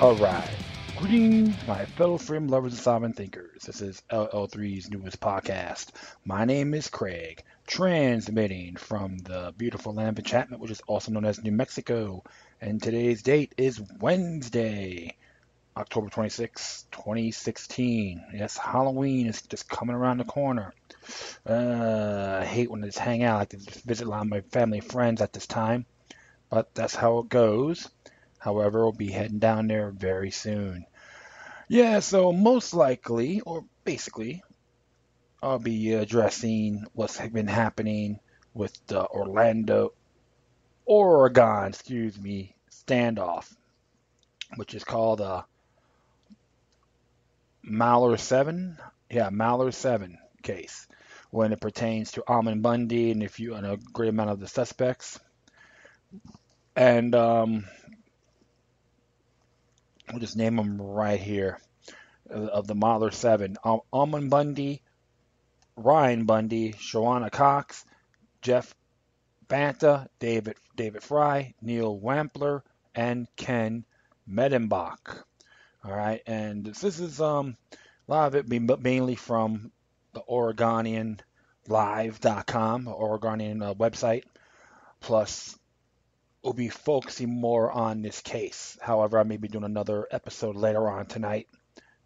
Alright. Greetings, my fellow frame lovers and sovereign thinkers. This is LL3's newest podcast. My name is Craig, transmitting from the beautiful land of enchantment, which is also known as New Mexico. And today's date is Wednesday, October 26, 2016. Yes, Halloween is just coming around the corner. I hate when I just hang out. I like to just visit a lot of my family and friends at this time, but that's how it goes. However, we'll be heading down there very soon. Yeah, so most likely, or basically, I'll be addressing what's been happening with the Oregon, standoff, which is called Malheur 7. Yeah, Malheur 7 case when it pertains to Almond Bundy and a great amount of the suspects. And we'll just name them right here of the Malheur 7. Almond Bundy, Ryan Bundy, Shawana Cox, Jeff Banta, David Fry, Neil Wampler, and Ken Medenbach. All right, and this is a lot of it mainly from the OregonianLive.com, Oregonian website. Plus, we'll be focusing more on this case. However, I may be doing another episode later on tonight,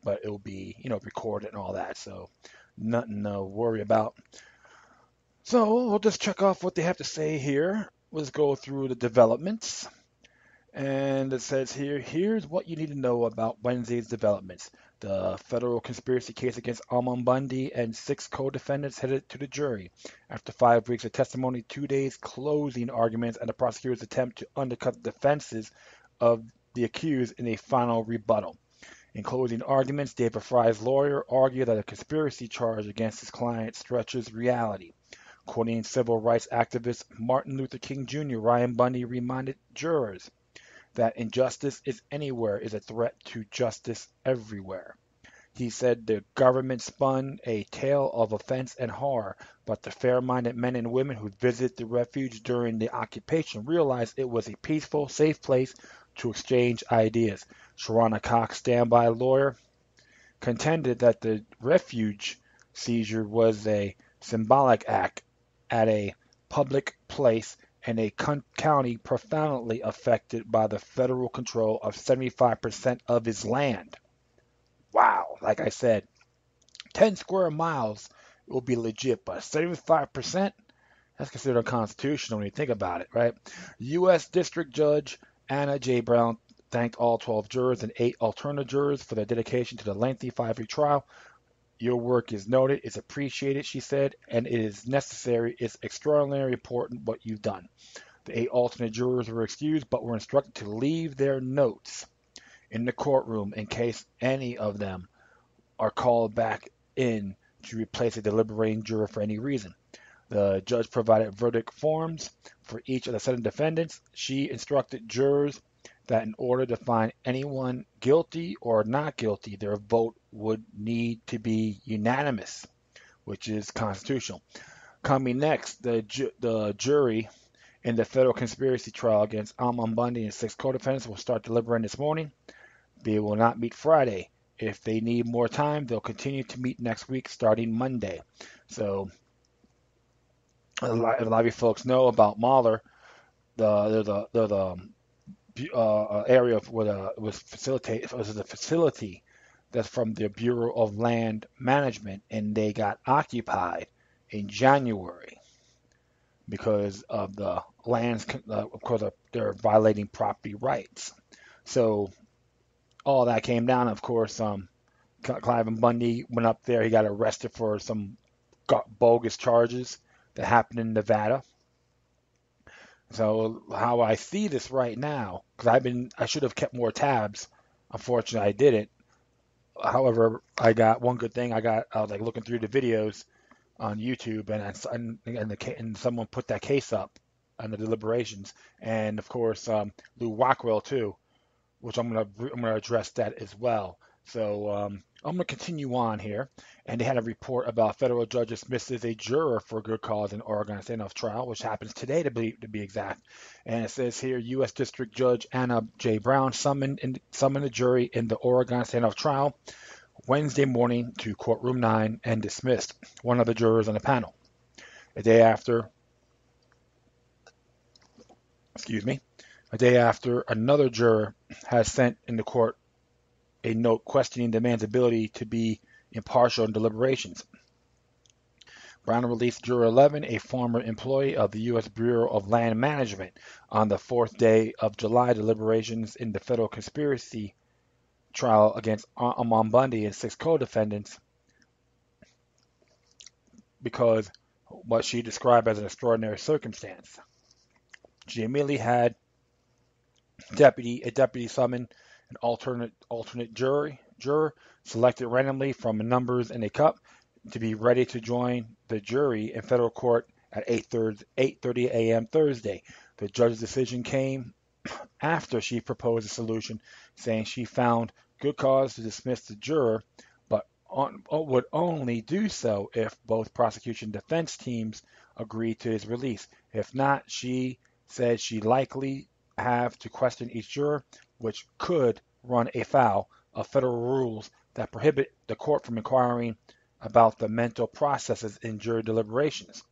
but it will be, recorded and all that, so nothing to worry about. So we'll just check off what they have to say here. Let's go through the developments. And it says here's what you need to know about Wednesday's developments. The federal conspiracy case against Almond Bundy and 6 co-defendants headed to the jury. After 5 weeks of testimony, 2 days closing arguments, and the prosecutor's attempt to undercut the defenses of the accused in a final rebuttal. In closing arguments, David Fry's lawyer argued that a conspiracy charge against his client stretches reality. Quoting civil rights activist Martin Luther King Jr., Ryan Bundy reminded jurors that injustice is anywhere is a threat to justice everywhere. He said the government spun a tale of offense and horror, but the fair-minded men and women who visited the refuge during the occupation realized it was a peaceful, safe place to exchange ideas. Shawana Cox, standby lawyer, contended that the refuge seizure was a symbolic act at a public place in a county profoundly affected by the federal control of 75% of his land. Wow, like I said, 10 square miles will be legit, but 75%? That's considered unconstitutional when you think about it, right? U.S. District Judge Anna J. Brown thanked all 12 jurors and 8 alternate jurors for their dedication to the lengthy 5-week trial. Your work is noted, is appreciated, she said, and it is necessary. It's extraordinarily important what you've done. The 8 alternate jurors were excused, but were instructed to leave their notes in the courtroom in case any of them are called back in to replace a deliberating juror for any reason. The judge provided verdict forms for each of the 7 defendants. She instructed jurors that in order to find anyone guilty or not guilty, their vote would need to be unanimous, which is constitutional. Coming next, the jury in the federal conspiracy trial against Almond Bundy and 6 co-defendants will start deliberating this morning. They will not meet Friday. If they need more time, they'll continue to meet next week starting Monday. So a lot of you folks know about Malheur, the area where it was a facility that's from the Bureau of Land Management, and they got occupied in January because of the lands, of course, they're violating property rights. So all that came down, of course. Clive Bundy went up there. He got arrested for some bogus charges that happened in Nevada. So how I see this right now, because I should have kept more tabs. Unfortunately, I didn't. However, I got one good thing. I was like looking through the videos on YouTube, and someone put that case up on the deliberations, and of course Lou Rockwell too, which I'm gonna address that as well. So I'm going to continue on here. And they had a report about federal judge dismisses a juror for good cause in Oregon standoff trial, which happens today to be exact. And it says here, U.S. District Judge Anna J. Brown summoned the jury in the Oregon standoff trial Wednesday morning to courtroom 9 and dismissed one of the jurors on the panel. A day after, a day after another juror has sent in the court a note questioning the man's ability to be impartial in deliberations. Brown released Juror 11, a former employee of the U.S. Bureau of Land Management, on the fourth day of July deliberations in the federal conspiracy trial against Amon Bundy and 6 co-defendants because what she described as an extraordinary circumstance. She immediately had a deputy summon an alternate juror selected randomly from numbers in a cup to be ready to join the jury in federal court at 8:30 a.m. Thursday. The judge's decision came after she proposed a solution, saying she found good cause to dismiss the juror, but would only do so if both prosecution and defense teams agreed to his release. If not, she said she likely have to question each juror, which could run afoul of federal rules that prohibit the court from inquiring about the mental processes in jury deliberations.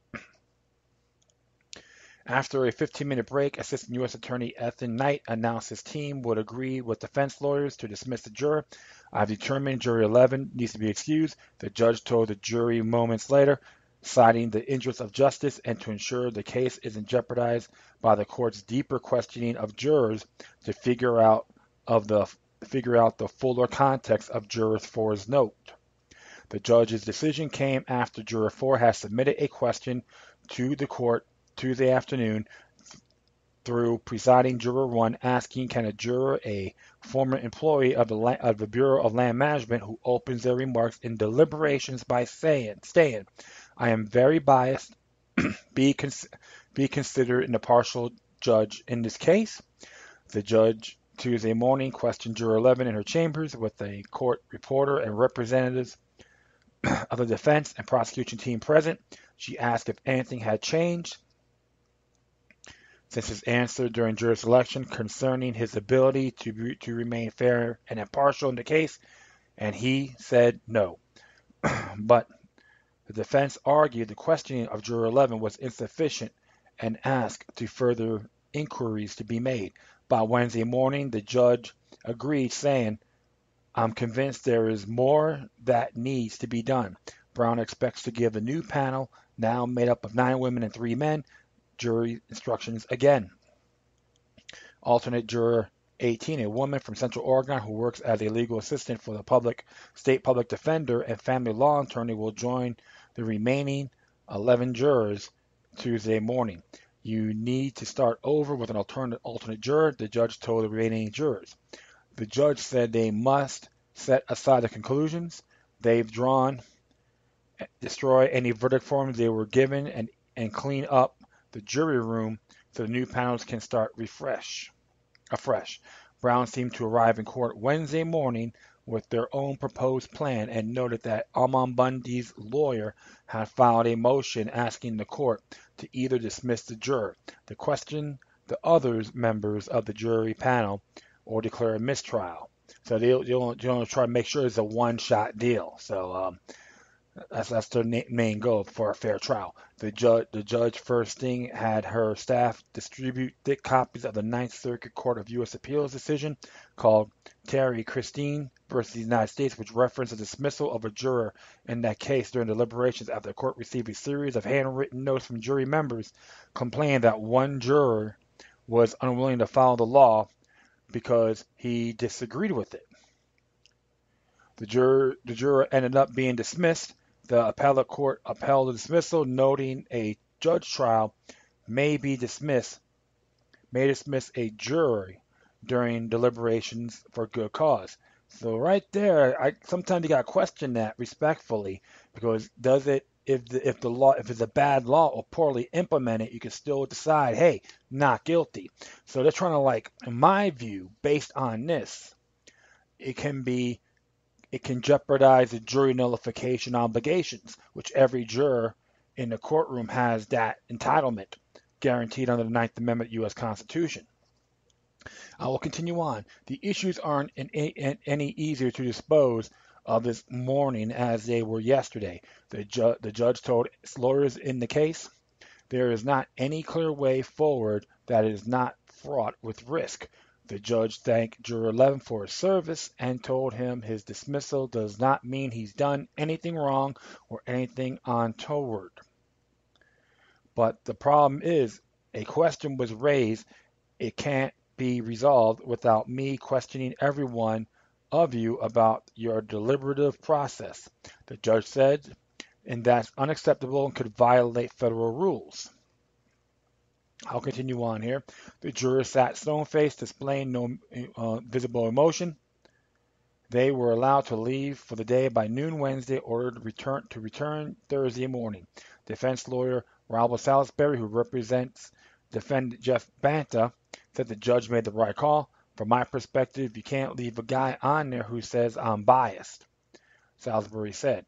After a 15-minute break, Assistant U.S. Attorney Ethan Knight announced his team would agree with defense lawyers to dismiss the juror. I've determined Jury 11 needs to be excused, the judge told the jury moments later, citing the interests of justice and to ensure the case isn't jeopardized by the court's deeper questioning of jurors to figure out the fuller context of Juror 4's note. The judge's decision came after Juror 4 has submitted a question to the court Tuesday afternoon through presiding Juror 1 asking can a juror, a former employee of the Bureau of Land Management who opens their remarks in deliberations by saying, I am very biased, be considered an impartial judge in this case. The judge Tuesday morning questioned Juror 11 in her chambers with a court reporter and representatives of the defense and prosecution team present. She asked if anything had changed since his answer during jury selection concerning his ability to remain fair and impartial in the case, and he said no. But the defense argued the questioning of Juror 11 was insufficient and asked to further inquiries to be made. By Wednesday morning, the judge agreed, saying, I'm convinced there is more that needs to be done. Brown expects to give the new panel, now made up of 9 women and 3 men, jury instructions again. Alternate Juror 18, a woman from Central Oregon who works as a legal assistant for the state public defender and family law attorney, will join the remaining 11 jurors Tuesday morning. You need to start over with an alternate juror, the judge told the remaining jurors. The judge said they must set aside the conclusions they've drawn, destroy any verdict forms they were given, and clean up the jury room so the new panels can start afresh. Brown seemed to arrive in court Wednesday morning with their own proposed plan and noted that Amon Bundy's lawyer had filed a motion asking the court to either dismiss the juror, to question the other members of the jury panel, or declare a mistrial. So they'll try to make sure it's a one-shot deal. So that's their main goal for a fair trial. The judge first thing had her staff distribute thick copies of the Ninth Circuit Court of U.S. Appeals decision called Terry Christine versus the United States, which referenced the dismissal of a juror in that case during deliberations after the court received a series of handwritten notes from jury members complaining that one juror was unwilling to follow the law because he disagreed with it. The juror ended up being dismissed. The appellate court upheld the dismissal, noting a judge trial may dismiss a jury during deliberations for good cause. So right there, sometimes you got to question that respectfully, because if it's a bad law or poorly implemented, you can still decide, hey, not guilty. So they're trying to, in my view, based on this, it can be it can jeopardize the jury nullification obligations, which every juror in the courtroom has that entitlement guaranteed under the Ninth Amendment U.S. Constitution. I will continue on. The issues aren't any easier to dispose of this morning as they were yesterday. The judge told lawyers in the case, there is not any clear way forward that is not fraught with risk. The judge thanked Juror 11 for his service and told him his dismissal does not mean he's done anything wrong or anything untoward. But the problem is, a question was raised. It can't be resolved without me questioning every one of you about your deliberative process, the judge said, and that's unacceptable and could violate federal rules. I'll continue on here. The jurors sat stone-faced, displaying no visible emotion. They were allowed to leave for the day by noon Wednesday, ordered to return Thursday morning. Defense lawyer Robert Salisbury, who represents defendant Jeff Banta, said the judge made the right call. From my perspective, you can't leave a guy on there who says I'm biased, Salisbury said.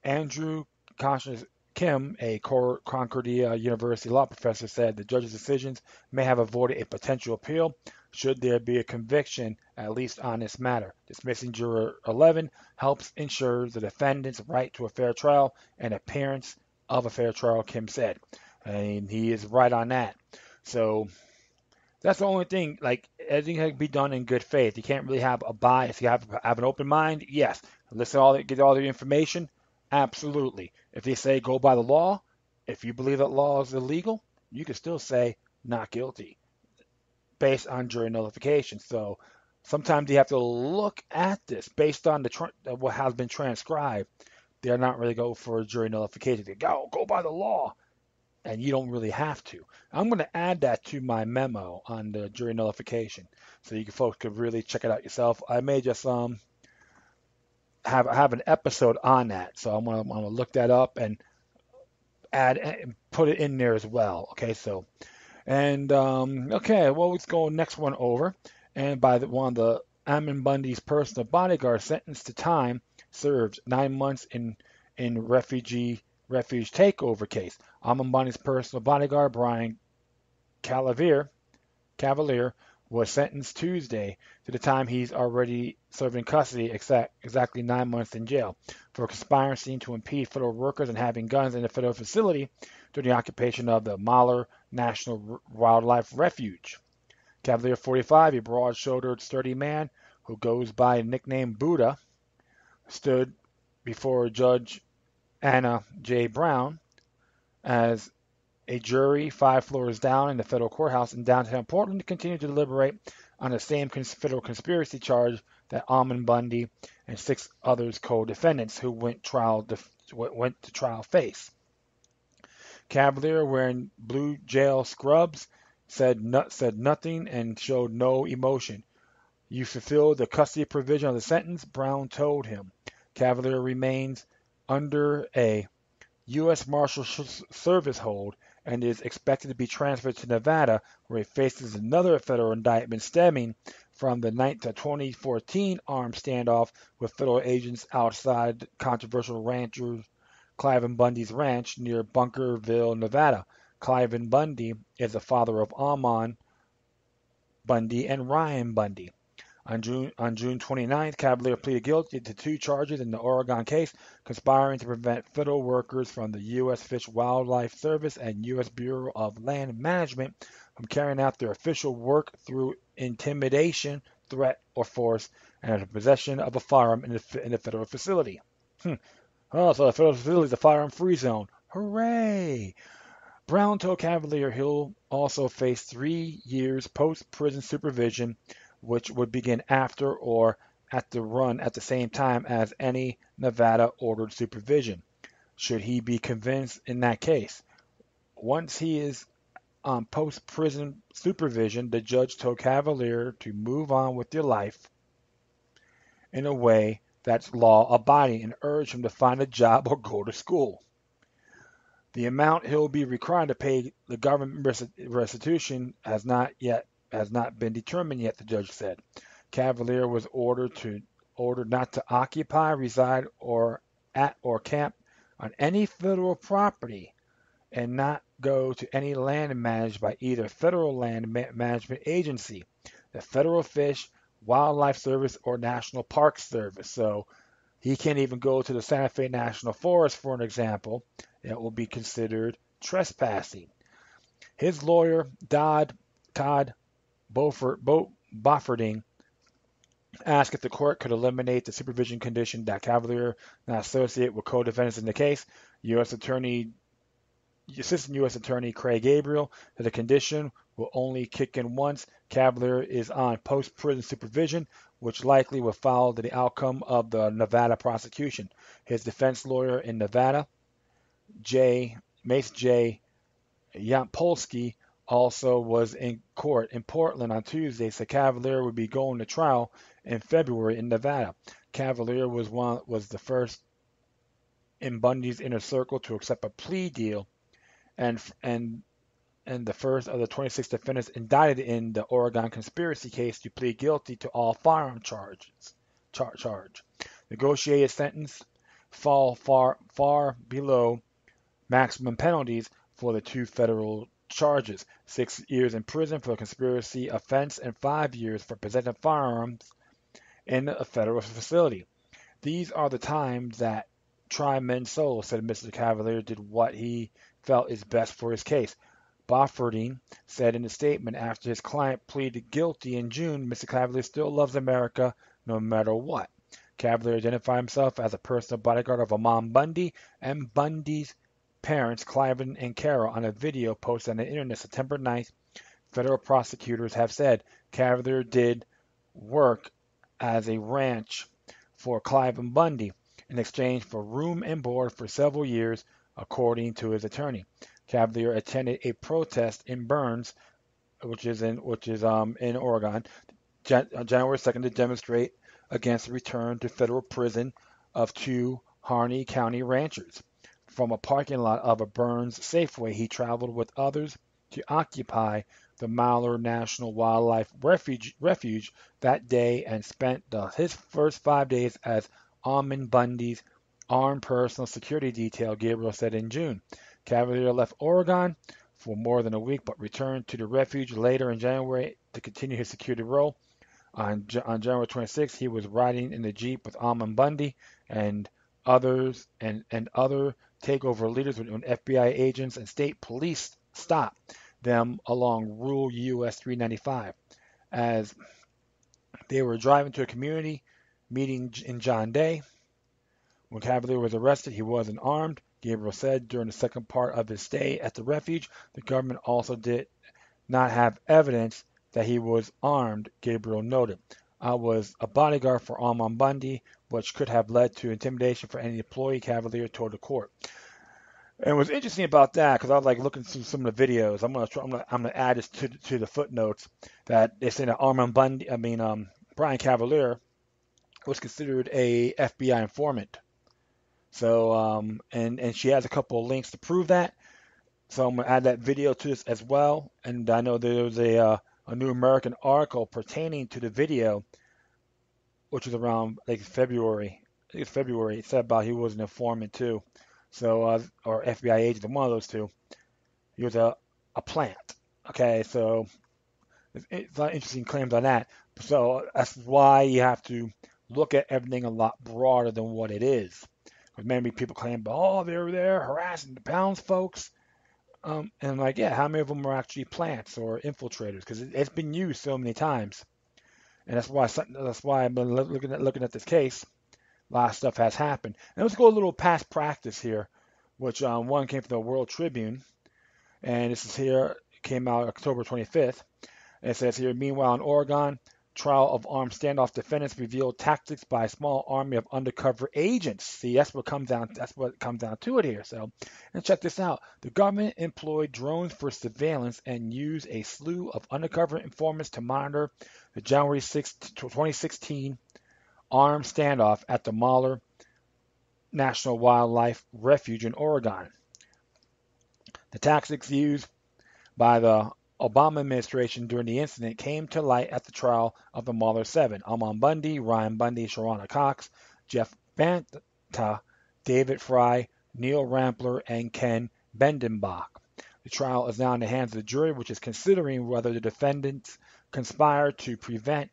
Andrew Conscious Kim, a Concordia University law professor, said the judge's decisions may have avoided a potential appeal should there be a conviction, at least on this matter. Dismissing Juror 11 helps ensure the defendant's right to a fair trial and appearance of a fair trial, Kim said. And he is right on that. So that's the only thing. Like, everything can be done in good faith. You can't really have a bias. You have an open mind. Yes. Get all the information. Absolutely. If they say go by the law, if you believe that law is illegal, you can still say not guilty based on jury nullification. So sometimes you have to look at this based on what has been transcribed. They're not really go for a jury nullification. They go by the law, and you don't really have to. I'm going to add that to my memo on the jury nullification, so folks could really check it out yourself. I may just have an episode on that, so I'm gonna look that up and add and put it in there as well. Okay, so okay, well, let's go next one over, and by one of the Ammon Bundy's personal bodyguards sentenced to time served 9 months in refuge takeover case. Ammon Bundy's personal bodyguard Brian Cavalier was sentenced Tuesday to the time he's already served in custody, exactly 9 months in jail, for conspiring to impede federal workers and having guns in the federal facility during the occupation of the Malheur National Wildlife Refuge. Cavalier, 45, a broad-shouldered, sturdy man who goes by the nickname Buddha, stood before Judge Anna J. Brown as a jury 5 floors down in the federal courthouse in downtown Portland to continue to deliberate on the same federal conspiracy charge that Ammon Bundy and 6 others co-defendants who went to trial face. Cavalier, wearing blue jail scrubs, said nothing and showed no emotion. You fulfilled the custody provision of the sentence, Brown told him. Cavalier remains under a U.S. Marshal Service hold and is expected to be transferred to Nevada, where he faces another federal indictment stemming from the 2014 armed standoff with federal agents outside controversial rancher Cliven Bundy's ranch near Bunkerville, Nevada. Cliven Bundy is the father of Ammon Bundy and Ryan Bundy. On June 29th, Cavalier pleaded guilty to 2 charges in the Oregon case, conspiring to prevent federal workers from the U.S. Fish and Wildlife Service and U.S. Bureau of Land Management from carrying out their official work through intimidation, threat, or force, and the possession of a firearm in the federal facility. Oh, so the federal facility is a firearm-free zone. Hooray! Brown told Cavalier he'll also face 3 years post-prison supervision, which would begin after or at the same time as any Nevada-ordered supervision, should he be convinced in that case. Once he is on post-prison supervision, the judge told Cavalier to move on with your life in a way that's law-abiding and urged him to find a job or go to school. The amount he'll be required to pay the government restitution has not been determined yet, the judge said. Cavalier was ordered to ordered not to occupy, reside, or camp on any federal property and not go to any land managed by either federal land management agency, the Federal Fish, Wildlife Service, or National Park Service. So he can't even go to the Santa Fe National Forest, for an example. It will be considered trespassing. His lawyer, Todd Bofferding, asked if the court could eliminate the supervision condition that Cavalier not associate with co-defendants in the case. Assistant U.S. Attorney Craig Gabriel said the condition will only kick in once Cavalier is on post-prison supervision, which likely will follow the outcome of the Nevada prosecution. His defense lawyer in Nevada, Mace J. Yampolsky, also was in court in Portland on Tuesday, said Cavalier would be going to trial in February in Nevada. Cavalier was the first in Bundy's inner circle to accept a plea deal and the first of the 26 defendants indicted in the Oregon conspiracy case to plead guilty to all firearm charge. Negotiated sentence fall far below maximum penalties for the two federal charges: 6 years in prison for a conspiracy offense and 5 years for possessing firearms in a federal facility. These are the times that try men's souls, said Mr. Cavalier did what he felt is best for his case. Bofferding said in a statement after his client pleaded guilty in June, Mr. Cavalier still loves America no matter what. Cavalier identified himself as a personal bodyguard of Amon Bundy and Bundy's parents, Cliven and Carol, on a video posted on the internet September 9th. Federal prosecutors have said Cavalier did work as a ranch for Cliven Bundy in exchange for room and board for several years, according to his attorney. Cavalier attended a protest in Burns, which is in Oregon, January 2nd to demonstrate against the return to federal prison of two Harney County ranchers. From a parking lot of a Burns Safeway, he traveled with others to occupy the Malheur National Wildlife Refuge that day and spent his first 5 days as Amon Bundy's armed personal security detail, Gabriel said in June. Cavalier left Oregon for more than a week but returned to the refuge later in January to continue his security role. On January 26th, he was riding in the Jeep with Amon Bundy and others and other takeover leaders when FBI agents and state police stopped them along Rural US 395 as they were driving to a community meeting in John Day. When Cavalier was arrested, he wasn't armed, Gabriel said during the second part of his stay at the refuge. The government also did not have evidence that he was armed, Gabriel noted. I was a bodyguard for Amon Bundy, which could have led to intimidation for any employee, Cavalier told the court. And what's interesting about that, because I was like looking through some of the videos, I'm gonna add this to the footnotes that they say that Brian Cavalier was considered a FBI informant. So and she has a couple of links to prove that. So I'm gonna add that video to this as well. And I know there was a New American article pertaining to the video, which was around like February. I think it's February. It said about he was an informant too. So or FBI agent, one of those two. He was a plant. Okay, so it's a lot of interesting claims on that. So that's why you have to look at everything a lot broader than what it is. Because many people claim, oh, they were there harassing the Pounds folks. And I'm like, yeah, how many of them are actually plants or infiltrators? Because it's been used so many times. And that's why I've been looking at this case. A lot of stuff has happened. And let's go a little past practice here, which one came from the World Tribune. And this is here, came out October 25th. And it says here, meanwhile in Oregon, trial of armed standoff defendants revealed tactics by a small army of undercover agents. See, that's what comes down to it here. So, and check this out. The government employed drones for surveillance and used a slew of undercover informants to monitor the January 6, 2016 armed standoff at the Malheur National Wildlife Refuge in Oregon. The tactics used by the Obama administration during the incident came to light at the trial of the Malheur Seven: Armand Bundy, Ryan Bundy, Sharona Cox, Jeff Banta, David Fry, Neil Rampler, and Ken Bendenbach. The trial is now in the hands of the jury, which is considering whether the defendants conspired to prevent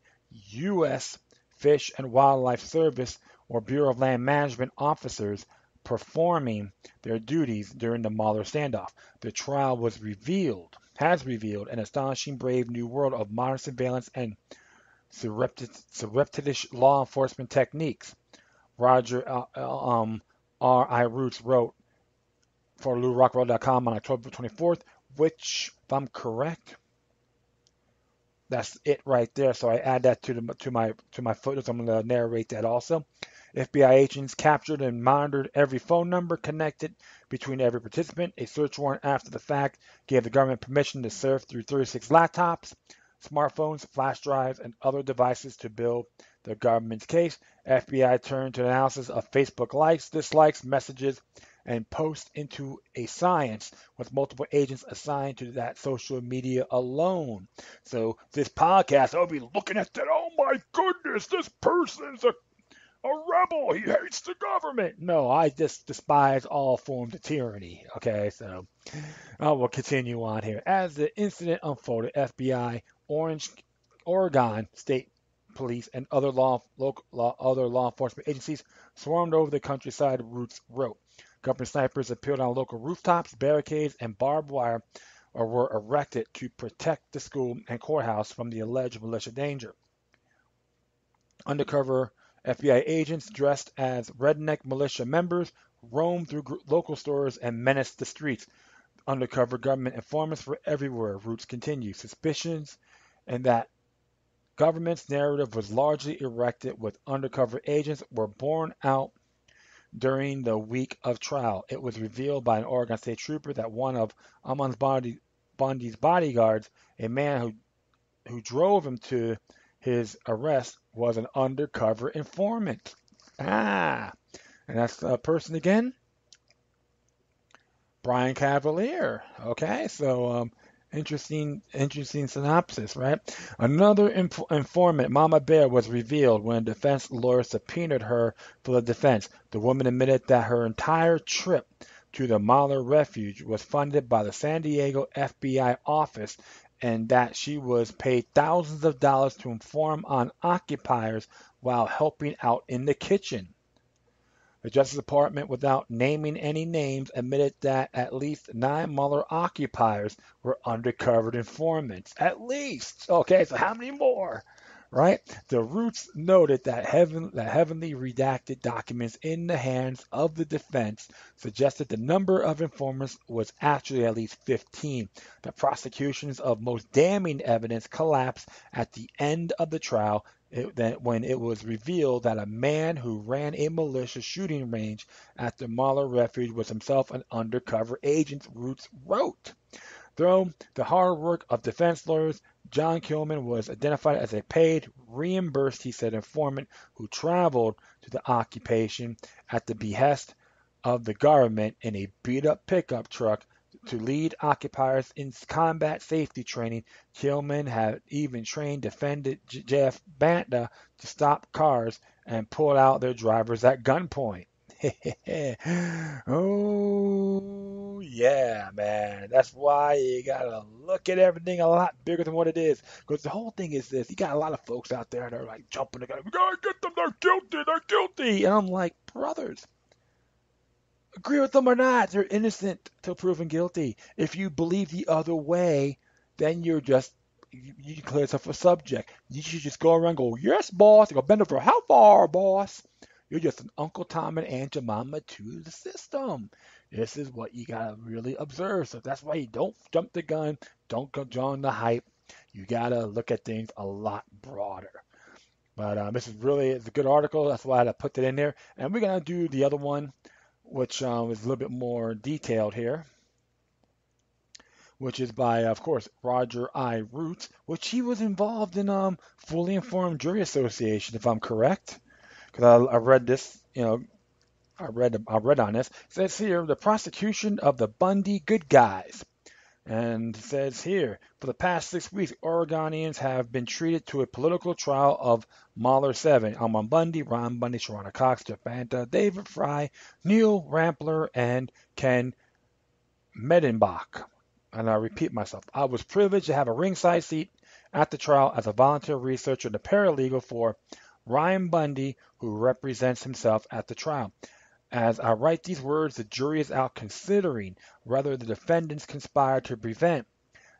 U.S. Fish and Wildlife Service or Bureau of Land Management officers performing their duties during the Malheur standoff. The trial has revealed an astonishing brave new world of modern surveillance and surreptitious law enforcement techniques. Roger R.I. Roots wrote for LouRockWorld.com on October 24th, which, if I'm correct, that's it right there. So I add that to my footnotes. I'm going to narrate that also. FBI agents captured and monitored every phone number connected between every participant. A search warrant after the fact gave the government permission to surf through 36 laptops, smartphones, flash drives, and other devices to build the government's case. FBI turned to analysis of Facebook likes, dislikes, messages, and posts into a science with multiple agents assigned to that social media alone. So this podcast, I'll be looking at that. Oh my goodness, this person's a rebel. He hates the government. No, I just despise all forms of tyranny. Okay, so I will continue on here. As the incident unfolded, FBI, Oregon State Police, and other law enforcement agencies swarmed over the countryside, Roots wrote. Government snipers appeared on local rooftops, barricades, and barbed wire were erected to protect the school and courthouse from the alleged militia danger. Undercover FBI agents dressed as redneck militia members roamed through local stores and menaced the streets. Undercover government informants were everywhere, Roots continued. Suspicions and that government's narrative was largely erected with undercover agents were borne out during the week of trial. It was revealed by an Oregon State trooper that one of Armand Bundy's bodyguards, a man who drove him to his arrest, was an undercover informant. And that's the person again, Brian Cavalier. Okay, so interesting synopsis, right? Another informant, Mama Bear, was revealed when a defense lawyer subpoenaed her for the defense. The woman admitted that her entire trip to the Malheur Refuge was funded by the San Diego FBI office and that she was paid thousands of dollars to inform on occupiers while helping out in the kitchen. The Justice Department, without naming any names, admitted that at least 9 Mueller occupiers were undercover informants. At least. Okay, so how many more? Right? The Roots noted that heavily redacted documents in the hands of the defense suggested the number of informants was actually at least 15. The prosecution's of most damning evidence collapsed at the end of the trial when it was revealed that a man who ran a militia shooting range at the Malheur Refuge was himself an undercover agent, Roots wrote. Through the hard work of defense lawyers, John Kilman was identified as a paid, reimbursed, he said, informant who traveled to the occupation at the behest of the government in a beat-up pickup truck to lead occupiers in combat safety training. Kilman had even trained defendant Jeff Banta to stop cars and pull out their drivers at gunpoint. Oh, yeah, man. That's why you gotta look at everything a lot bigger than what it is. Because the whole thing is this. You got a lot of folks out there that are like jumping the gun. We gotta get them. They're guilty. They're guilty. And I'm like, brothers, agree with them or not, they're innocent till proven guilty. If you believe the other way, then you declare yourself a subject. You should just go around and go, yes, boss. You go, bend over. How far, boss? You're just an Uncle Tom and Aunt Jemima to the system. This is what you gotta really observe. So that's why you don't jump the gun. Don't go join the hype. You gotta look at things a lot broader. But this is it's a good article. That's why I had to put that in there. And we're gonna do the other one, which is a little bit more detailed here, which is by, of course, Roger I. Roots, which he was involved in Fully Informed Jury Association, if I'm correct. Because I read this, I read on this. It says here, the prosecution of the Bundy good guys. And it says here, for the past 6 weeks, Oregonians have been treated to a political trial of Malheur 7, Almond Bundy, Ron Bundy, Sharona Cox, Jeff Banta, David Fry, Neil Rampler, and Ken Medenbach. And I repeat myself, I was privileged to have a ringside seat at the trial as a volunteer researcher and a paralegal for Ryan Bundy, who represents himself at the trial. As I write these words, the jury is out considering whether the defendants conspired to prevent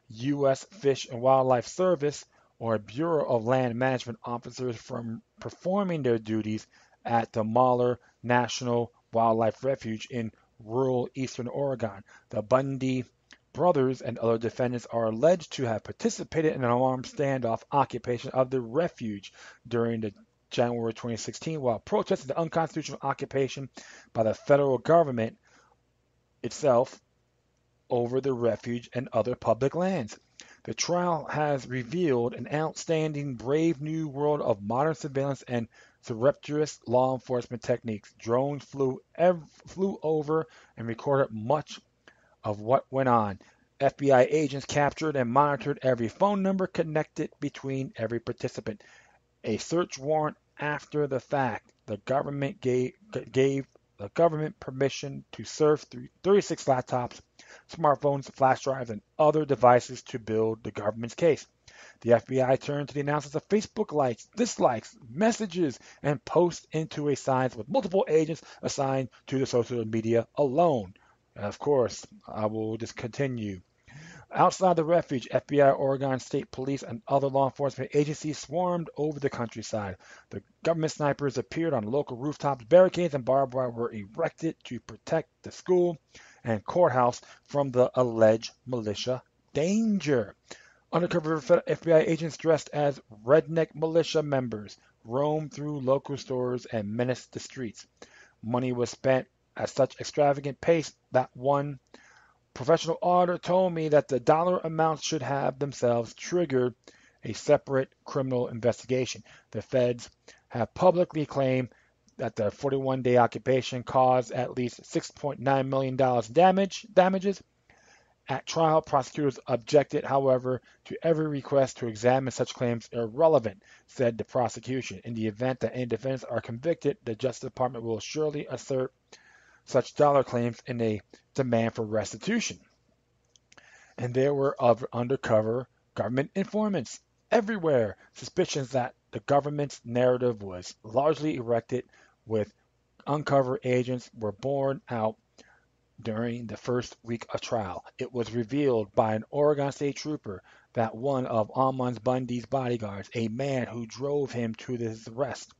U.S. Fish and Wildlife Service or Bureau of Land Management officers from performing their duties at the Malheur National Wildlife Refuge in rural eastern Oregon. The Bundy brothers and other defendants are alleged to have participated in an armed standoff occupation of the refuge during the January 2016 while protesting the unconstitutional occupation by the federal government itself over the refuge and other public lands. The trial has revealed an outstanding, brave new world of modern surveillance and surreptitious law enforcement techniques. Drones flew over and recorded much of what went on. FBI agents captured and monitored every phone number connected between every participant. A search warrant after the fact. The government gave the government permission to surf through 36 laptops, smartphones, flash drives, and other devices to build the government's case. The FBI turned to the analysis of Facebook likes, dislikes, messages, and posts into a science with multiple agents assigned to the social media alone. And of course, I will just continue. Outside the refuge, FBI, Oregon State Police, and other law enforcement agencies swarmed over the countryside. The government snipers appeared on local rooftops. Barricades and barbed wire were erected to protect the school and courthouse from the alleged militia danger. Undercover FBI agents dressed as redneck militia members roamed through local stores and menaced the streets. Money was spent at such extravagant pace that one professional auditor told me that the dollar amounts should have themselves triggered a separate criminal investigation. The feds have publicly claimed that the 41-day occupation caused at least $6.9 million damages. At trial, prosecutors objected, however, to every request to examine such claims irrelevant, said the prosecution. In the event that any defendants are convicted, the Justice Department will surely assert such dollar claims in a demand for restitution. And there were undercover government informants everywhere. Suspicions that the government's narrative was largely erected with uncover agents were borne out during the first week of trial. It was revealed by an Oregon State trooper that one of Almond Bundy's bodyguards, a man who drove him to his arrest,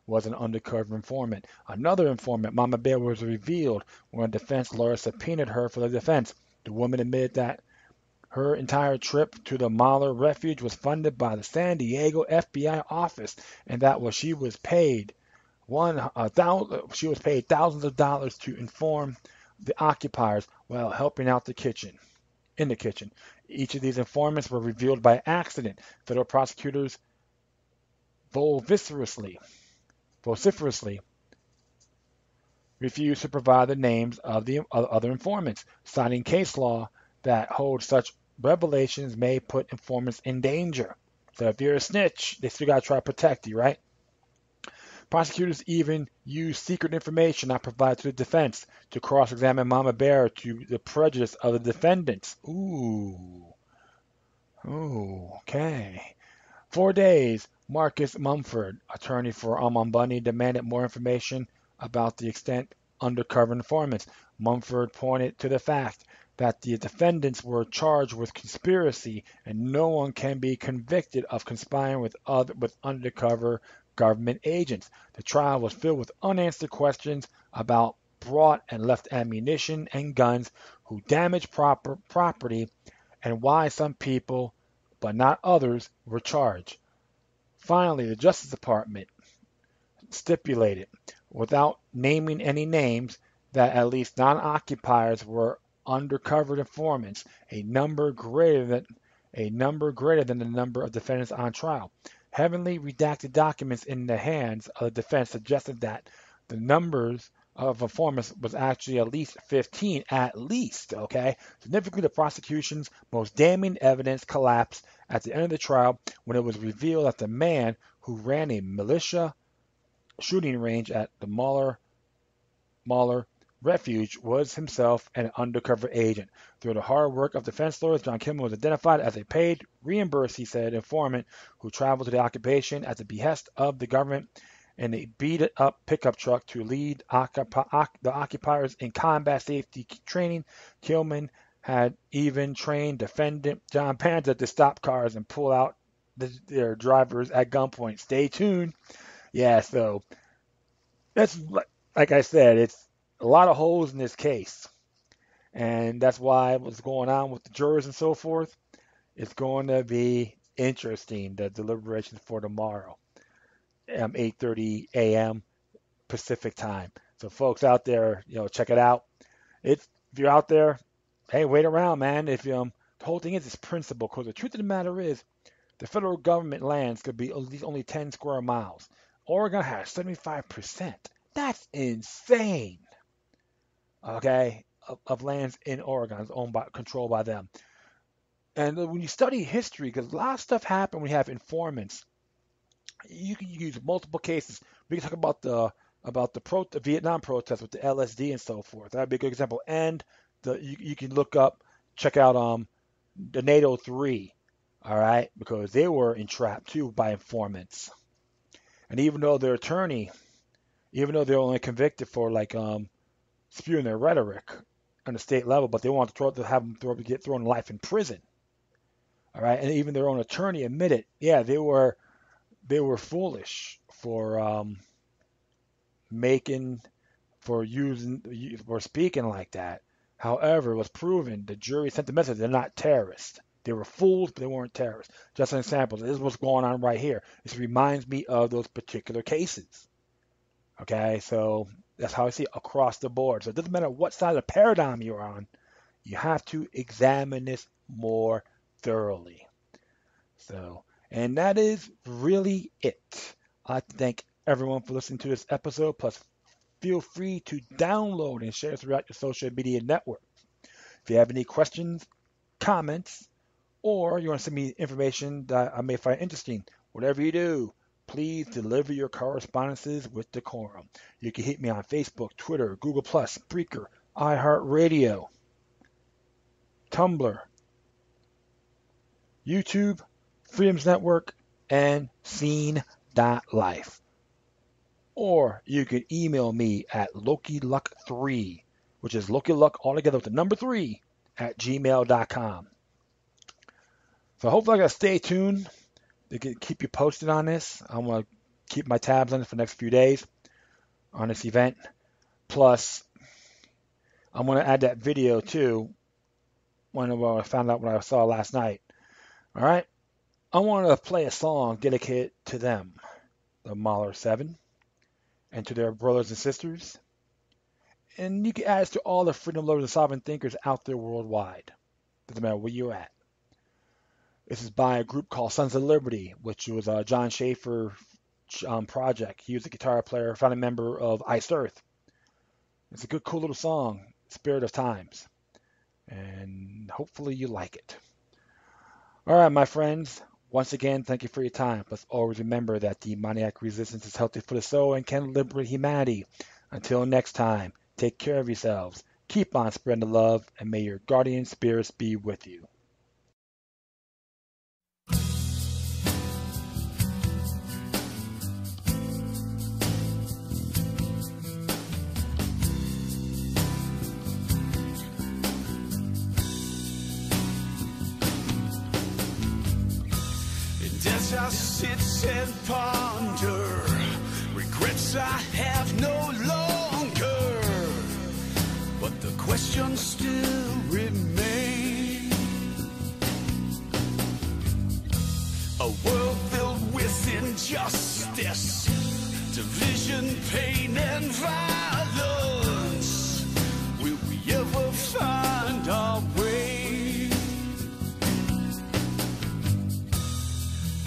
was an undercover informant. Another informant, Mama Bear, was revealed when a defense lawyer subpoenaed her for the defense. The woman admitted that her entire trip to the Malheur refuge was funded by the San Diego FBI office, and that she was paid thousands of dollars to inform the occupiers while helping out in the kitchen. Each of these informants were revealed by accident. Federal prosecutors vociferously refused to provide the names of the other informants, citing case law that holds such revelations may put informants in danger. So if you're a snitch, they still got to try to protect you, right? Prosecutors even used secret information not provided to the defense to cross-examine Mama Bear to the prejudice of the defendants. Ooh, okay. 4 days, Marcus Mumford, attorney for Almond Bundy, demanded more information about the extent undercover informants. Mumford pointed to the fact that the defendants were charged with conspiracy and no one can be convicted of conspiring with undercover government agents. The trial was filled with unanswered questions about brought and left ammunition and guns, who damaged property, and why some people, but not others, were charged. Finally, the Justice Department stipulated, without naming any names, that at least non-occupiers were undercover informants, a number greater than the number of defendants on trial. Heavily redacted documents in the hands of the defense suggested that the numbers of informants was actually at least 15, at least, okay? Significantly, the prosecution's most damning evidence collapsed at the end of the trial when it was revealed that the man who ran a militia shooting range at the Malheur refuge was himself an undercover agent. Through the hard work of defense lawyers, John Kimmel was identified as a paid, reimbursed, he said, informant who traveled to the occupation at the behest of the government in a beat-up pickup truck to lead the occupiers in combat safety training. Tillman had even trained defendant John Panza to stop cars and pull out their drivers at gunpoint. Stay tuned. Yeah, so that's like I said, it's a lot of holes in this case. And that's why what's going on with the jurors and so forth, it's going to be interesting, the deliberations for tomorrow, 8:30 a.m. Pacific time. So folks out there, check it out. If you're out there, hey, wait around, man. If the whole thing is this principle, because the truth of the matter is, the federal government lands could be at least only 10 square miles. Oregon has 75%. That's insane. Okay, of lands in Oregon is controlled by them. And when you study history, because a lot of stuff happened when you have informants, you can use multiple cases. We can talk about the Vietnam protests with the LSD and so forth. That'd be a good example. And you can check out the NATO 3, all right, because they were entrapped too by informants. And even though they're only convicted for spewing their rhetoric on the state level, but they want to have them get thrown life in prison. All right, and even their own attorney admitted, yeah, they were foolish for speaking like that. However, it was proven, the jury sent the message, they're not terrorists. They were fools, but they weren't terrorists. Just an example. This is what's going on right here. This reminds me of those particular cases. Okay, so that's how I see it across the board. So it doesn't matter what side of the paradigm you're on, you have to examine this more thoroughly. So, and that is really it. I'd like to thank everyone for listening to this episode. Plus, feel free to download and share throughout your social media network. If you have any questions, comments, or you want to send me information that I may find interesting, whatever you do, please deliver your correspondences with decorum. You can hit me on Facebook, Twitter, Google+, Spreaker, iHeartRadio, Tumblr, YouTube, Freedoms Network, and Scene.life. Or you can email me at LokiLuck3, which is LokiLuck all together with the number 3 at gmail.com. So hopefully I got to stay tuned to keep you posted on this. I'm going to keep my tabs on it for the next few days on this event. Plus, I'm going to add that video too when I found out what I saw last night. All right? I want to play a song dedicated to them, the Malheur 7, and to their brothers and sisters. And you can add this to all the freedom lovers and sovereign thinkers out there worldwide. Doesn't matter where you're at. This is by a group called Sons of Liberty, which was a John Schaefer project. He was a guitar player, founding member of Iced Earth. It's a good, cool little song, Spirit of Times. And hopefully you like it. All right, my friends. Once again, thank you for your time. Let's always remember that demoniac resistance is healthy for the soul and can liberate humanity. Until next time, take care of yourselves. Keep on spreading the love, and may your guardian spirits be with you. As I sit and ponder, regrets I have no longer, but the questions still remain. A world filled with injustice, division, pain, and violence. Will we ever find our way?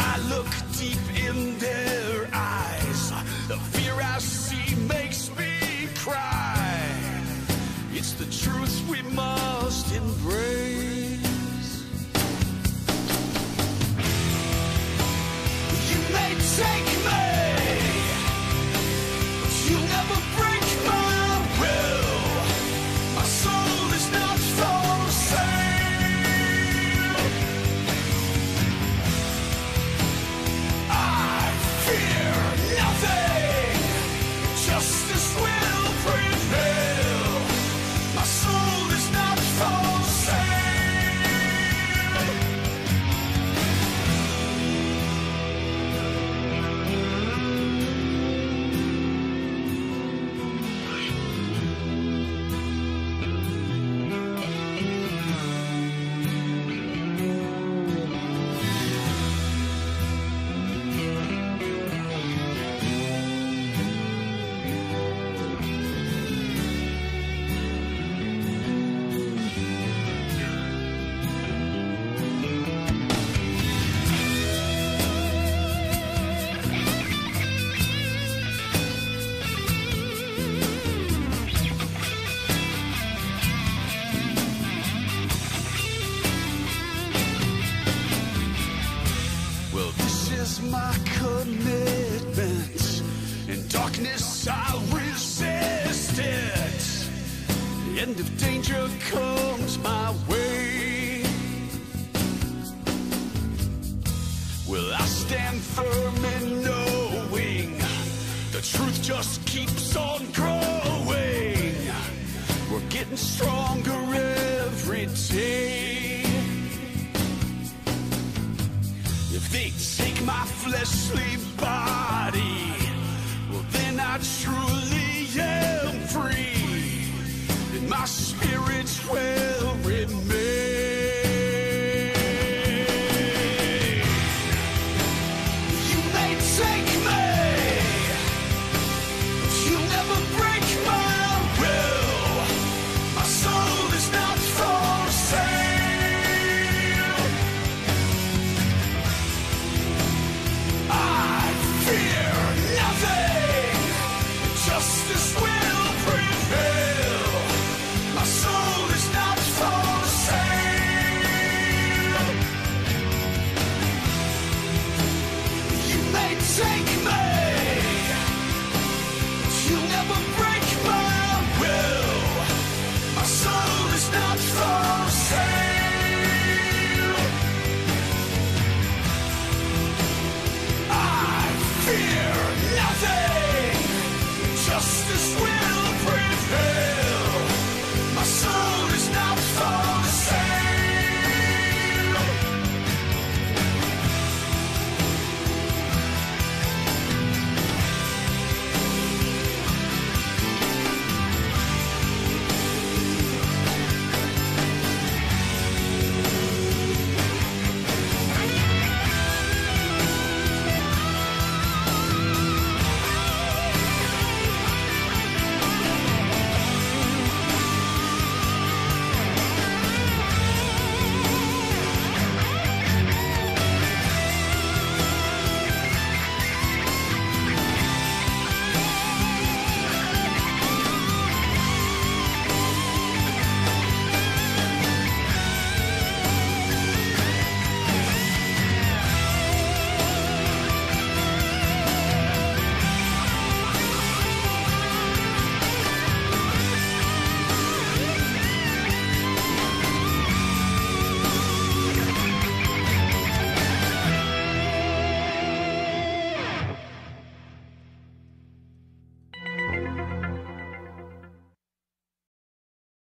I look deep in their eyes. The fear I see makes me cry. truth we must embrace. You may take me, but you'll never break my will. My soul is not for sale. I fear nothing. Justice will prevail. My soul is not for sale. Well, this is my commitment. In darkness, I'll resist it. The end of danger comes my way. Well, I stand firm in knowing the truth just keeps on growing. We're getting stronger every day. If they take my fleshly body, well then I truly am free. And my spirit's where